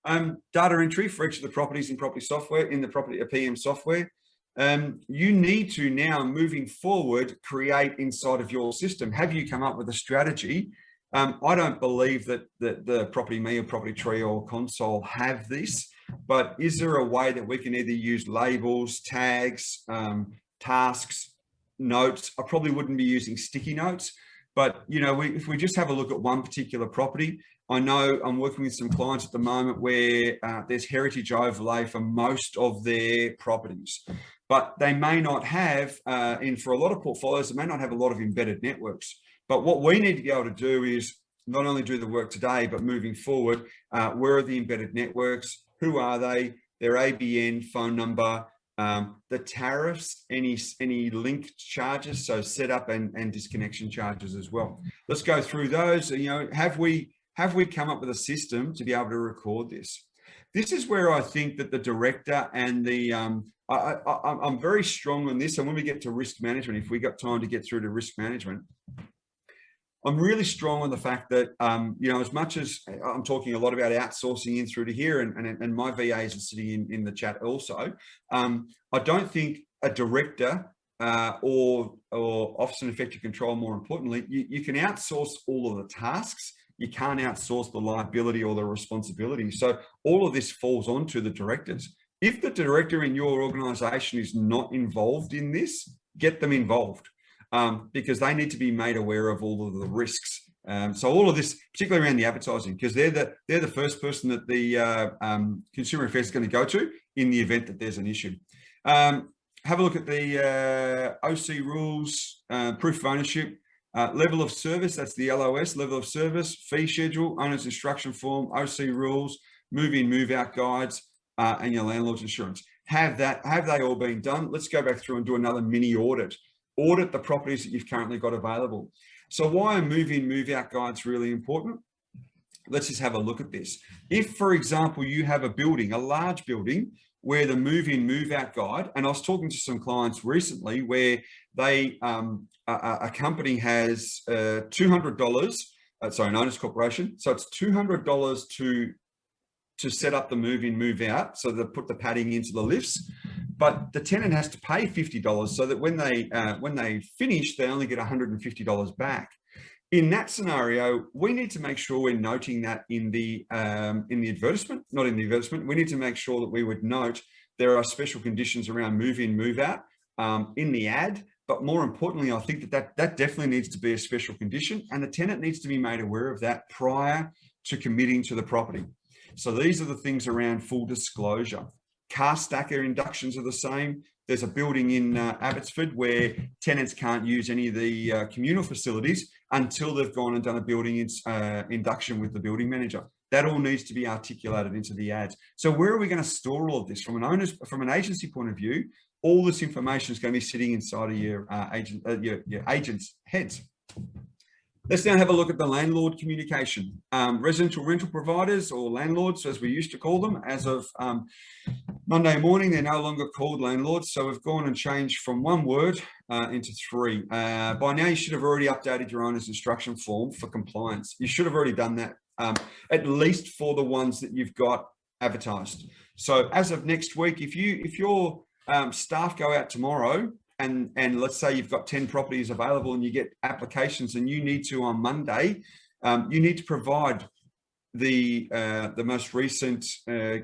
data entry for each of the properties in property software, in the property PM software. You need to now, moving forward, create inside of your system. Have you come up with a strategy? I don't believe that the Property Me or Property Tree or Console have this, but is there a way that we can either use labels, tags, tasks, notes? I probably wouldn't be using sticky notes, but if we just have a look at one particular property, I know I'm working with some clients at the moment where there's heritage overlay for most of their properties, but they may not have, and for a lot of portfolios, they may not have a lot of embedded networks. But what we need to be able to do is not only do the work today, but moving forward, where are the embedded networks? Who are they? Their ABN, phone number, the tariffs, any link charges, so setup and disconnection charges as well. Let's go through those. Have we come up with a system to be able to record this? This is where I think that the director and the I'm very strong on this. And when we get to risk management, if we got time to get through to risk management, I'm really strong on the fact that, as much as I'm talking a lot about outsourcing in through to here, and my VAs are sitting in the chat also, I don't think a director or officer and effective control, more importantly, you can outsource all of the tasks. You can't outsource the liability or the responsibility. So all of this falls onto the directors. If the director in your organization is not involved in this, get them involved. Because they need to be made aware of all of the risks. So all of this, particularly around the advertising, because they're the first person that the Consumer Affairs is going to go to in the event that there's an issue. Have a look at the OC rules, proof of ownership, level of service, that's the LOS, level of service, fee schedule, owner's instruction form, OC rules, move in, move out guides, and your landlord's insurance. Have they all been done? Let's go back through and do another mini audit. Audit the properties that you've currently got available. So why are move in, move out guides really important? Let's just have a look at this. If, for example, you have a building, a large building, where the move in, move out guide, and I was talking to some clients recently where they, a company has $200, sorry, an owners corporation. So it's $200 to set up the move in, move out. So they put the padding into the lifts. But the tenant has to pay $50 so that when they finish, they only get $150 back. In that scenario, we need to make sure we're noting that in the advertisement, not in the advertisement. We need to make sure that we would note there are special conditions around move in, move out in the ad. But more importantly, I think that definitely needs to be a special condition, and the tenant needs to be made aware of that prior to committing to the property. So these are the things around full disclosure. Car stacker inductions are the same. There's a building in Abbotsford where tenants can't use any of the communal facilities until they've gone and done a building induction with the building manager. That all needs to be articulated into the ads. So where are we going to store all of this? From an agency point of view, all this information is going to be sitting inside of your agent's heads. Let's now have a look at the landlord communication. Residential rental providers, or landlords as we used to call them, as of Monday morning, they're no longer called landlords. So we've gone and changed from one word into three. By now, you should have already updated your owner's instruction form for compliance. You should have already done that, at least for the ones that you've got advertised. So as of next week, if your staff go out tomorrow, and let's say you've got 10 properties available and you get applications, and you need to, on Monday, you need to provide the most recent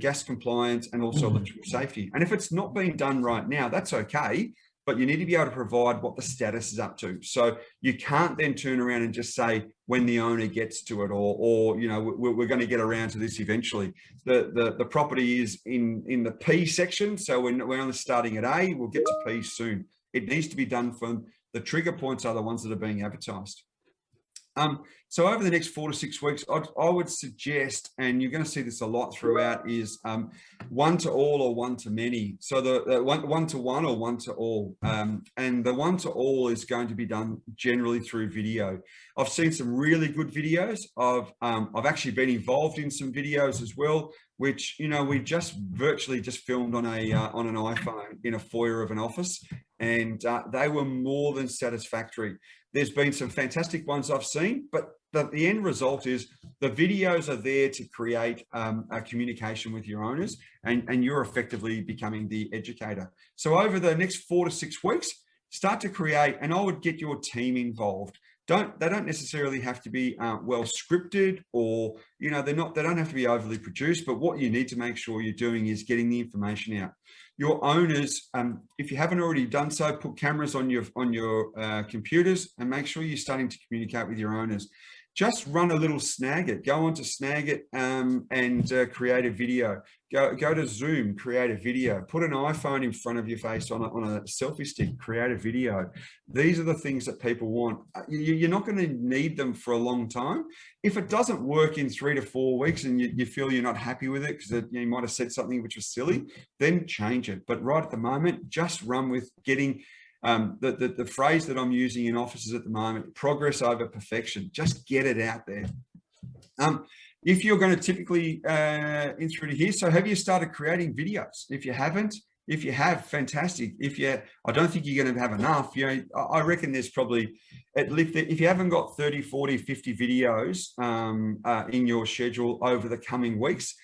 gas compliance and also electrical safety. And if it's not being done right now, that's okay, but you need to be able to provide what the status is up to. So you can't then turn around and just say when the owner gets to it, or we're going to get around to this eventually. The property is in the P section, so we're only starting at A. We'll get to P soon. It needs to be done from the trigger points are the ones that are being advertised. So over the next 4 to 6 weeks, I would suggest, and you're going to see this a lot throughout, is one to all or one to many. So the one to one or one to all, and the one to all is going to be done generally through video. I've seen some really good videos. I've actually been involved in some videos as well, which we just virtually just filmed on an iPhone in a foyer of an office, and they were more than satisfactory. There's been some fantastic ones I've seen, but the end result is the videos are there to create a communication with your owners, and you're effectively becoming the educator. So over the next 4 to 6 weeks, start to create, and I would get your team involved. They don't necessarily have to be well scripted, or they don't have to be overly produced, but what you need to make sure you're doing is getting the information out. Your owners, if you haven't already done so, put cameras on your computers and make sure you're starting to communicate with your owners. Just run a little Snagit. Go on to Snagit and create a video. Go to Zoom, create a video. Put an iPhone in front of your face on a selfie stick, create a video. These are the things that people want. You're not going to need them for a long time. If it doesn't work in 3 to 4 weeks and you feel you're not happy with it because you might have said something which was silly, then change it. But right at the moment, just run with getting the phrase that I'm using in offices at the moment, progress over perfection. Just get it out there. If you're going to typically in through to here, so have you started creating videos? If you haven't, if you have, fantastic. I don't think you're going to have enough. I reckon there's probably, at least if you haven't got 30, 40, 50 videos in your schedule over the coming weeks,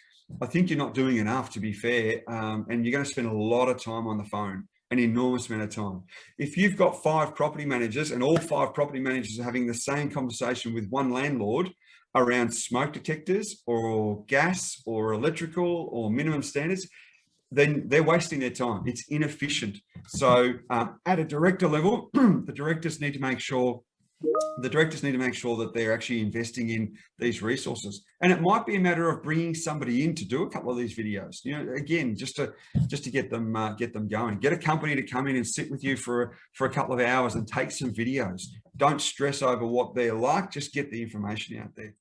I think you're not doing enough, to be fair. And you're going to spend a lot of time on the phone. An enormous amount of time. If you've got 5 property managers and all 5 property managers are having the same conversation with one landlord around smoke detectors or gas or electrical or minimum standards, then they're wasting their time. It's inefficient. So at a director level, the directors need to make sure that they're actually investing in these resources. And it might be a matter of bringing somebody in to do a couple of these videos, again, just to get them going. Get a company to come in and sit with you for a couple of hours and take some videos. Don't stress over what they're like, just get the information out there.